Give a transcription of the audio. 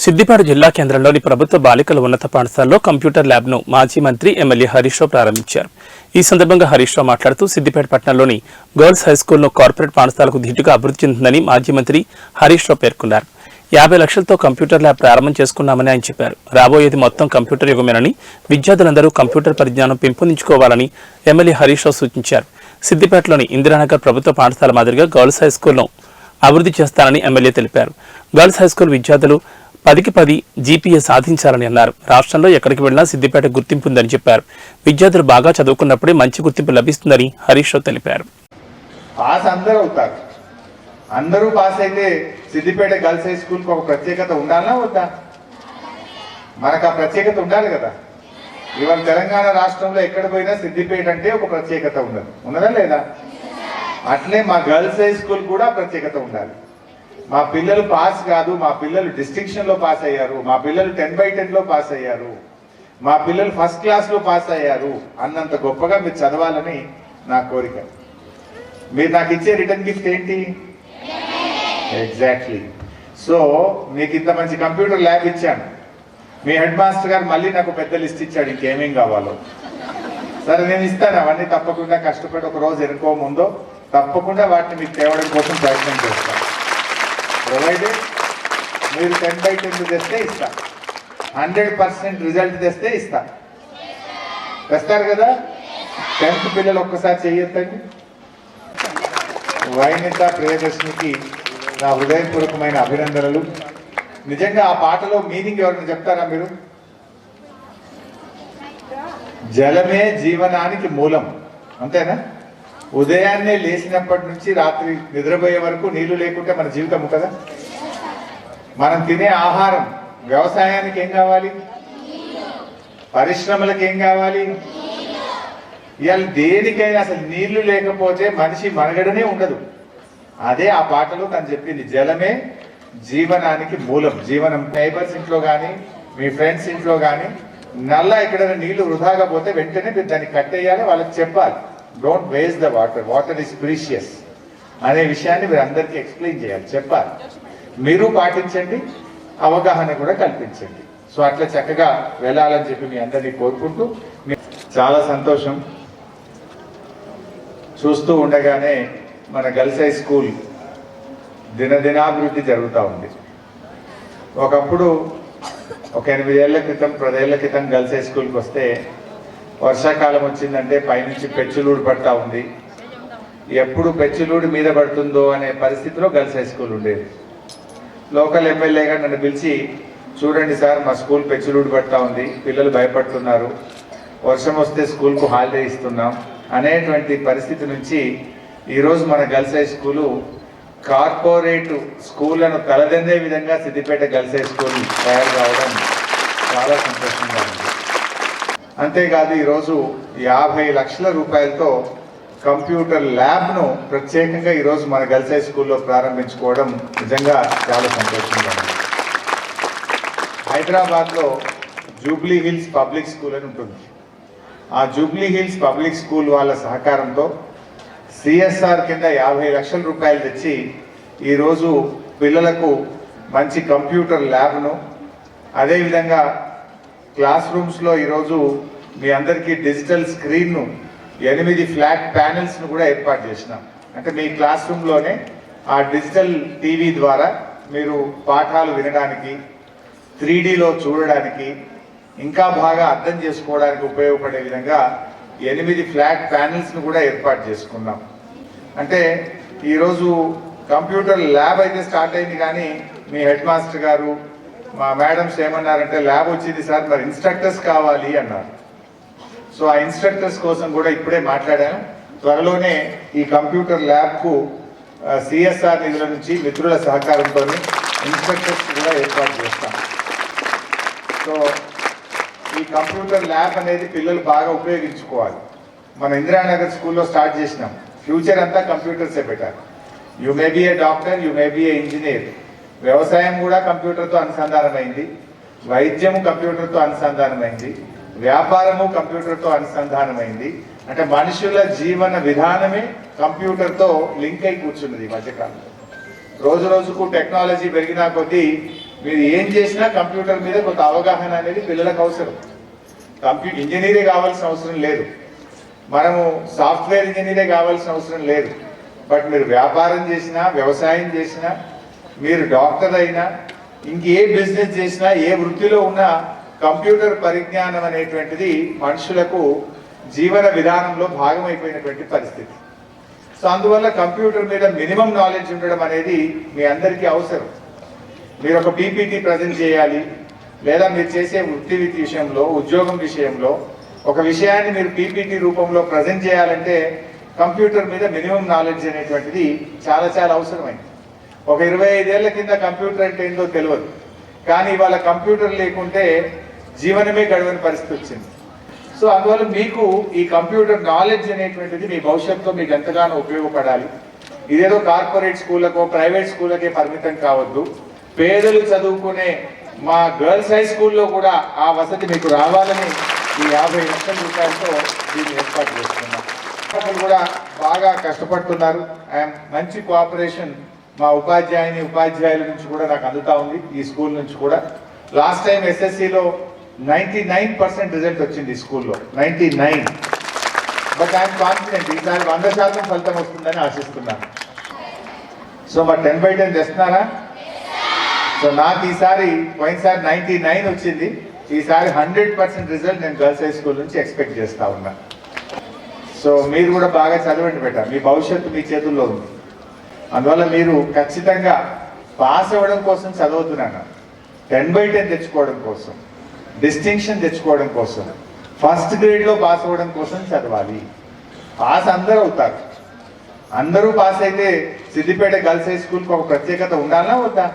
సిద్దిపేట జిల్లా కేంద్రంలోని ప్రభుత్వ బాలికల ఉన్నత పాఠశాలలో కంప్యూటర్ ల్యాబ్ను మాజీ మంత్రి ఎమ్మెల్యే హరీష్ రావు ప్రారంభించారు. ఈ సందర్భంగా హరీష్ రావు మాట్లాడుతూ సిద్దిపేట పట్టణంలోని గర్ల్స్ హైస్కూల్ను కార్పొరేట్ పాఠశాలకు ధీటుగా అభివృద్ధి చెందుతుందని మాజీ మంత్రి హరీష్ రావు పేర్కొన్నారు. 50 లక్షలతో కంప్యూటర్ ల్యాబ్ ప్రారంభం చేసుకున్నామని ఆయన చెప్పారు. రాబోయేది మొత్తం కంప్యూటర్ యుగమేనని, విద్యార్థులందరూ కంప్యూటర్ పరిజ్ఞానం పెంపొందించుకోవాలని ఎమ్మెల్యే హరీష్ రావు సూచించారు. సిద్దిపేటలోని ఇందిరానగర్ ప్రభుత్వ పాఠశాల మాదిరిగా గర్ల్స్ హైస్కూల్ను అభివృద్ధి చేస్తానని ఎమ్మెల్యే తెలిపారు. గర్ల్స్ హైస్కూల్ విద్యార్థులు 10కి 10 జీపీఏ సాధించాలని అన్నారు. రాష్ట్రంలో ఎక్కడికి వెళ్లినా సిద్దిపేట గుర్తింపు ఉందని చెప్పారు. విద్యార్థులు బాగా చదువుకున్నప్పుడే మంచి గుర్తింపు లభిస్తుందని హరీష్ రావు తెలిపారు. అందరూ పాస్ అయితే సిద్దిపేట గర్ల్స్ హై స్కూల్కి ఒక ప్రత్యేకత ఉండాలా వద్దా? మనకు ఆ ప్రత్యేకత ఉండాలి కదా. ఇవాళ తెలంగాణ రాష్ట్రంలో ఎక్కడ పోయినా సిద్దిపేట అంటే ఒక ప్రత్యేకత ఉన్నదా లేదా? అట్లే మా గర్ల్స్ హై స్కూల్ కూడా ప్రత్యేకత ఉండాలి. మా పిల్లలు పాస్ కాదు, మా పిల్లలు డిస్టింక్షన్ లో పాస్ అయ్యారు, మా పిల్లలు 10/10 లో పాస్ అయ్యారు, మా పిల్లలు ఫస్ట్ క్లాస్ లో పాస్ అయ్యారు అన్నంత గొప్పగా మీరు చదవాలని నా కోరిక. మీరు నాకు ఇచ్చే రిటర్న్ గిఫ్ట్ ఏంటి? ఎగ్జాక్ట్లీ. సో మీకు ఇంత మంచి కంప్యూటర్ ల్యాబ్ ఇచ్చాను. మీ హెడ్ మాస్టర్ గారు మళ్ళీ నాకు పెద్ద లిస్ట్ ఇచ్చాడు ఇంకేమేం కావాలో. సరే నేను ఇస్తాను, అవన్నీ తప్పకుండా కష్టపడి ఒక రోజు ఎనుకో ముందో తప్పకుండా వాటిని మీకు తేవడం కోసం ప్రయత్నం చేస్తాను. ప్రొవైడెడ్ మీరు 10/10 తెస్తే ఇస్తా, 100% రిజల్ట్ తెస్తే ఇస్తా. తెస్తారు కదా? 10th పిల్లలు ఒక్కసారి చెయ్యొద్దండి. వైనిత ప్రియదర్శినికి నా హృదయపూర్వకమైన అభినందనలు. నిజంగా ఆ పాటలో మీనింగ్ ఎవరైనా చెప్తారా మీరు? జలమే జీవనానికి మూలం, అంతేనా? ఉదయాన్నే లేచినప్పటి నుంచి రాత్రి నిద్రపోయే వరకు నీళ్లు లేకుంటే మన జీవితం కదా. మనం తినే ఆహారం, వ్యవసాయానికి ఏం కావాలి? పరిశ్రమలకు ఏం కావాలి? ఇవాళ దేనికైనా అసలు నీళ్లు లేకపోతే మనిషి మనుగడనే ఉండదు. అదే ఆ పాటలో తను చెప్పింది, జలమే జీవనానికి మూలం. జీవనం నైబర్స్ ఇంట్లో కానీ మీ ఫ్రెండ్స్ ఇంట్లో కానీ నల్ల ఎక్కడైనా నీళ్లు వృధాగా పోతే వెంటనే మీరు దాన్ని కట్టేయాలి, వాళ్ళకి చెప్పాలి. Don't waste the water, water is precious అనే విషయాన్ని మీరు అందరికీ ఎక్స్ప్లెయిన్ చేయాలి, చెప్పాలి. మీరు పాటించండి, అవగాహన కూడా కల్పించండి. సో అట్లా చక్కగా వెళ్ళాలని చెప్పి మీ అందరినీ కోరుకుంటూ, చాలా సంతోషం. చూస్తూ ఉండగానే మన గర్ల్స్ హై స్కూల్ దినదినాభివృద్ధి జరుగుతూ ఉంది. ఒకప్పుడు ఒక 8 ఏళ్ల క్రితం 10 ఏళ్ల క్రితం గర్ల్స్ హై స్కూల్కి వస్తే వర్షాకాలం వచ్చిందంటే పైనుంచి పెచ్చులూడు పడతా ఉంది. ఎప్పుడు పెచ్చులూడు మీద పడుతుందో అనే పరిస్థితిలో గర్ల్స్ హై స్కూల్ ఉండేది. లోకల్ ఎమ్మెల్యేగా నన్ను పిలిచి, చూడండి సార్ మా స్కూల్ పెచ్చులూడు పడతా ఉంది, పిల్లలు భయపడుతున్నారు, వర్షం వస్తే స్కూల్కు హాలిడే ఇస్తున్నాం అనేటువంటి పరిస్థితి నుంచి ఈరోజు మన గర్ల్స్ హై స్కూలు కార్పొరేట్ స్కూళ్లను తలదన్నే విధంగా సిద్దిపేట గర్ల్స్ హై స్కూల్ తయారు కావడం చాలా సంతోషంగా ఉంది. అంతేకాదు ఈరోజు 50 లక్షల రూపాయలతో కంప్యూటర్ ల్యాబ్ను ప్రత్యేకంగా ఈరోజు మన గర్ల్స్ హై స్కూల్లో ప్రారంభించుకోవడం నిజంగా చాలా సంతోషంగా ఉంది. హైదరాబాద్లో జూబ్లీ హిల్స్ పబ్లిక్ స్కూల్ అని ఉంటుంది. ఆ జూబ్లీ హిల్స్ పబ్లిక్ స్కూల్ వాళ్ళ సహకారంతో సిఎస్ఆర్ కింద 50 లక్షల రూపాయలు తెచ్చి ఈరోజు పిల్లలకు మంచి కంప్యూటర్ ల్యాబ్ను, అదేవిధంగా క్లాస్ రూమ్స్లో ఈరోజు మీ అందరికీ డిజిటల్ స్క్రీన్ను 8 ఫ్లాట్ ప్యానెల్స్ను కూడా ఏర్పాటు చేసినాం. అంటే మీ క్లాస్ రూమ్లోనే ఆ డిజిటల్ టీవీ ద్వారా మీరు పాఠాలు వినడానికి, 3Dలో చూడడానికి, ఇంకా బాగా అర్థం చేసుకోవడానికి ఉపయోగపడే విధంగా 8 ఫ్లాట్ ప్యానెల్స్ను కూడా ఏర్పాటు చేసుకున్నాం. అంటే ఈరోజు కంప్యూటర్ ల్యాబ్ అయితే స్టార్ట్ అయింది, కానీ మీ హెడ్ మాస్టర్ గారు మా మేడమ్స్ ఏమన్నారంటే, ల్యాబ్ వచ్చింది సార్, మరి ఇన్స్ట్రక్టర్స్ కావాలి అన్నారు. సో ఆ ఇన్స్ట్రక్టర్స్ కోసం కూడా ఇప్పుడే మాట్లాడాను. త్వరలోనే ఈ కంప్యూటర్ ల్యాబ్కు సిఎస్ఆర్ నిధుల నుంచి మిత్రుల సహకారంతో ఇన్స్ట్రక్టర్స్ కూడా ఏర్పాటు చేస్తాం. సో ఈ కంప్యూటర్ ల్యాబ్ అనేది పిల్లలు బాగా ఉపయోగించుకోవాలి. మన ఇందిరానగర్ స్కూల్లో స్టార్ట్ చేసినాం. ఫ్యూచర్ అంతా కంప్యూటర్సే పెట్టాలి. You may be A doctor, you may be A engineer. వ్యవసాయం కూడా కంప్యూటర్తో అనుసంధానమైంది, వైద్యము కంప్యూటర్తో అనుసంధానమైంది, వ్యాపారము కంప్యూటర్తో అనుసంధానమైంది. అంటే మనుషుల జీవన విధానమే కంప్యూటర్తో లింక్ అయి కూర్చున్నది ఈ మధ్యకాలంలో. రోజు రోజుకు టెక్నాలజీ పెరిగినా కొద్దీ మీరు ఏం చేసినా కంప్యూటర్ మీద కొంత అవగాహన అనేది పిల్లలకు అవసరం. ఇంజనీరే కావాల్సిన అవసరం లేదు, మనము సాఫ్ట్వేర్ ఇంజనీరే కావాల్సిన అవసరం లేదు. బట్ మీరు వ్యాపారం చేసినా, వ్యవసాయం చేసినా, మీరు డాక్టర్ అయినా, ఇంకే బిజినెస్ చేసినా, ఏ వృత్తిలో ఉన్నా కంప్యూటర్ పరిజ్ఞానం అనేటువంటిది మనుషులకు జీవన విధానంలో భాగమైపోయినటువంటి పరిస్థితి. సో అందువల్ల కంప్యూటర్ మీద మినిమం నాలెడ్జ్ ఉండడం అనేది మీ అందరికీ అవసరం. మీరు ఒక పీపీటీ ప్రజెంట్ చేయాలి, లేదా మీరు చేసే వృత్తి విషయంలో, ఉద్యోగం విషయంలో ఒక విషయాన్ని మీరు పీపీటీ రూపంలో ప్రజెంట్ చేయాలంటే కంప్యూటర్ మీద మినిమం నాలెడ్జ్ అనేటువంటిది చాలా చాలా అవసరమైంది. ఒక 25 ఏళ్ల కింద కంప్యూటర్ అంటే ఏందో తెలియదు, కానీ ఇవాళ కంప్యూటర్ లేకుంటే జీవనమే గడవని పరిస్థితి వచ్చింది. సో అందువల్ల మీకు ఈ కంప్యూటర్ నాలెడ్జ్ అనేటువంటిది మీ భవిష్యత్తులో మీకు ఎంతగానో ఉపయోగపడాలి. ఇదేదో కార్పొరేట్ స్కూళ్ళకో ప్రైవేట్ స్కూళ్ళకే పరిమితం కావద్దు. పేదలు చదువుకునే మా గర్ల్స్ హై స్కూల్లో కూడా ఆ వసతి మీకు రావాలని ఈ 50 లక్షల రూపాయలతో దీన్ని ఏర్పాటు చేస్తున్నాం. వాళ్ళు కూడా బాగా కష్టపడుతున్నారు. మంచి కోఆపరేషన్ మా ఉపాధ్యాయుల నుంచి కూడా నాకు అందుతా ఉంది. ఈ స్కూల్ నుంచి కూడా లాస్ట్ టైం ఎస్ఎస్సిలో 99% రిజల్ట్ వచ్చింది ఈ స్కూల్లో, 99. బట్ ఐఎమ్ కాన్ఫిడెంట్ ఈసారి 100% ఫలితం వస్తుందని ఆశిస్తున్నాను. సో మరి 10/10 తెస్తున్నారా? సో నాకు ఈసారి పోయినసారి 99 వచ్చింది, ఈసారి 100% రిజల్ట్ నేను గర్ల్స్ హై స్కూల్ నుంచి ఎక్స్పెక్ట్ చేస్తా ఉన్నా. సో మీరు కూడా బాగా చదవండి బేట, మీ భవిష్యత్తు మీ చేతుల్లో ఉంది. అందువల్ల మీరు ఖచ్చితంగా పాస్ అవ్వడం కోసం చదవుతున్నాను, 10/10 తెచ్చుకోవడం కోసం, డిస్టింక్షన్ తెచ్చుకోవడం కోసం, ఫస్ట్ గ్రేడ్లో పాస్ అవ్వడం కోసం చదవాలి. పాస్ అందరూ అవుతారు, అందరూ పాస్ అయితే సిద్దిపేట గర్ల్స్ హై స్కూల్కి ఒక ప్రత్యేకత ఉండాలా వద్దా?